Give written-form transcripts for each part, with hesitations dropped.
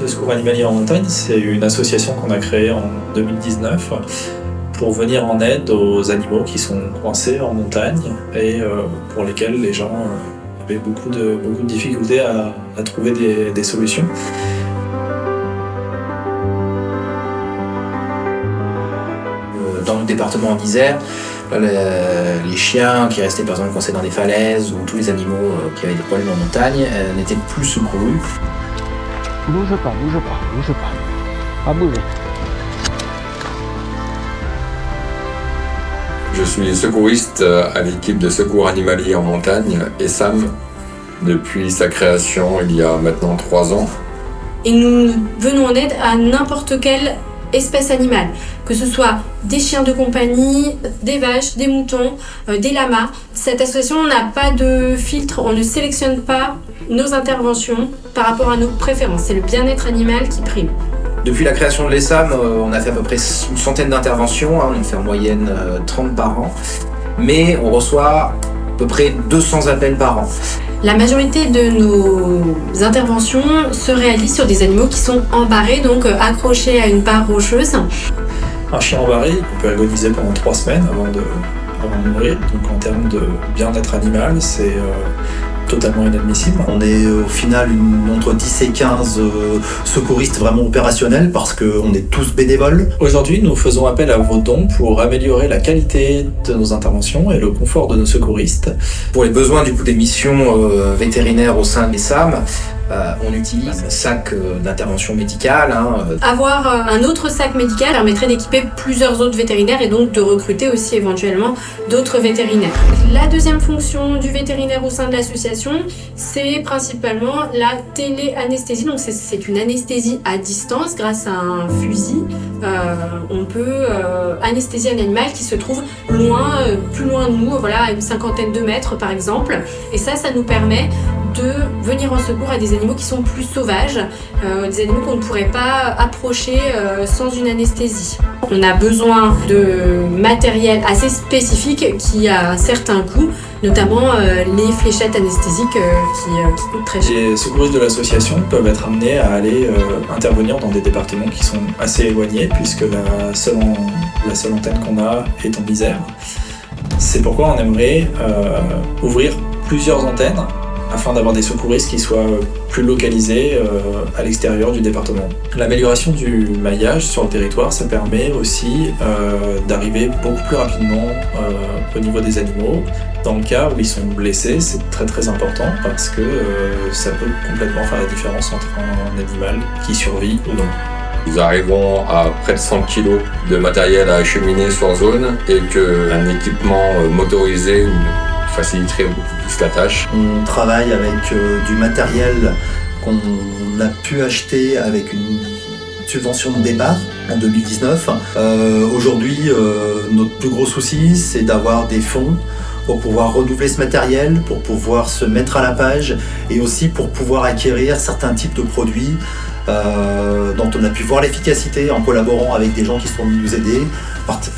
de secours animalier en montagne, c'est une association qu'on a créée en 2019 pour venir en aide aux animaux qui sont coincés en montagne et pour lesquels les gens avaient beaucoup de difficultés à trouver des solutions. Dans le département d'Isère, les chiens qui restaient par exemple coincés dans des falaises ou tous les animaux qui avaient des problèmes en montagne n'étaient plus secourus. Bouge pas. Pas bouger. Je suis secouriste à l'équipe de secours animalier en montagne, ESAM, depuis sa création il y a maintenant 3 ans. Et nous venons en aide à n'importe quelle espèce animale, que ce soit des chiens de compagnie, des vaches, des moutons, des lamas. Cette association n'a pas de filtre, on ne sélectionne pas nos interventions par rapport à nos préférences. C'est le bien-être animal qui prime. Depuis la création de l'ESAM, on a fait à peu près une centaine d'interventions, on en fait en moyenne 30 par an, mais on reçoit à peu près 200 appels par an. La majorité de nos interventions se réalisent sur des animaux qui sont embarrés, donc accrochés à une barre rocheuse. Un chien embarré peut agoniser pendant 3 semaines avant de mourir, donc en termes de bien-être animal, c'est totalement inadmissible. On est au final entre 10 et 15 secouristes vraiment opérationnels parce qu'on est tous bénévoles. Aujourd'hui, nous faisons appel à vos dons pour améliorer la qualité de nos interventions et le confort de nos secouristes. Pour les besoins des missions vétérinaires au sein de l'ESAM, on utilise un sac d'intervention médicale. Avoir un autre sac médical permettrait d'équiper plusieurs autres vétérinaires et donc de recruter aussi éventuellement d'autres vétérinaires. La deuxième fonction du vétérinaire au sein de l'association, c'est principalement la téléanesthésie. Donc c'est une anesthésie à distance grâce à un fusil. On peut anesthésier un animal qui se trouve plus loin de nous, à une 50aine de mètres par exemple. Et ça nous permet de venir en secours à des animaux qui sont plus sauvages, des animaux qu'on ne pourrait pas approcher sans une anesthésie. On a besoin de matériel assez spécifique qui a un certain coût, notamment les fléchettes anesthésiques qui coûtent très cher. Les secouristes de l'association peuvent être amenés à aller intervenir dans des départements qui sont assez éloignés puisque la seule antenne qu'on a est en Isère. C'est pourquoi on aimerait ouvrir plusieurs antennes afin d'avoir des secouristes qui soient plus localisés à l'extérieur du département. L'amélioration du maillage sur le territoire, ça permet aussi d'arriver beaucoup plus rapidement au niveau des animaux. Dans le cas où ils sont blessés, c'est très très important parce que ça peut complètement faire la différence entre un animal qui survit ou non. Nous arrivons à près de 100 kg de matériel à acheminer sur zone et qu'un équipement motorisé faciliterait beaucoup plus la tâche. On travaille avec du matériel qu'on a pu acheter avec une subvention de départ en 2019. Aujourd'hui, notre plus gros souci, c'est d'avoir des fonds pour pouvoir renouveler ce matériel, pour pouvoir se mettre à la page et aussi pour pouvoir acquérir certains types de produits dont on a pu voir l'efficacité en collaborant avec des gens qui sont venus nous aider.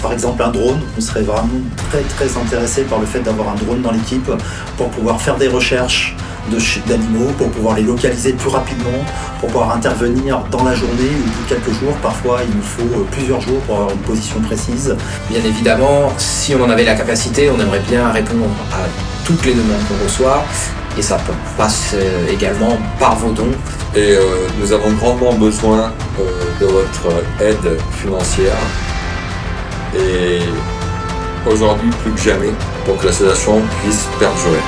Par exemple un drone, on serait vraiment très très intéressé par le fait d'avoir un drone dans l'équipe pour pouvoir faire des recherches d'animaux, pour pouvoir les localiser plus rapidement, pour pouvoir intervenir dans la journée ou quelques jours. Parfois il nous faut plusieurs jours pour avoir une position précise. Bien évidemment, si on en avait la capacité, on aimerait bien répondre à toutes les demandes qu'on reçoit et ça passe également par vos dons. Et nous avons grandement besoin de votre aide financière et aujourd'hui plus que jamais pour que l'association puisse perdurer.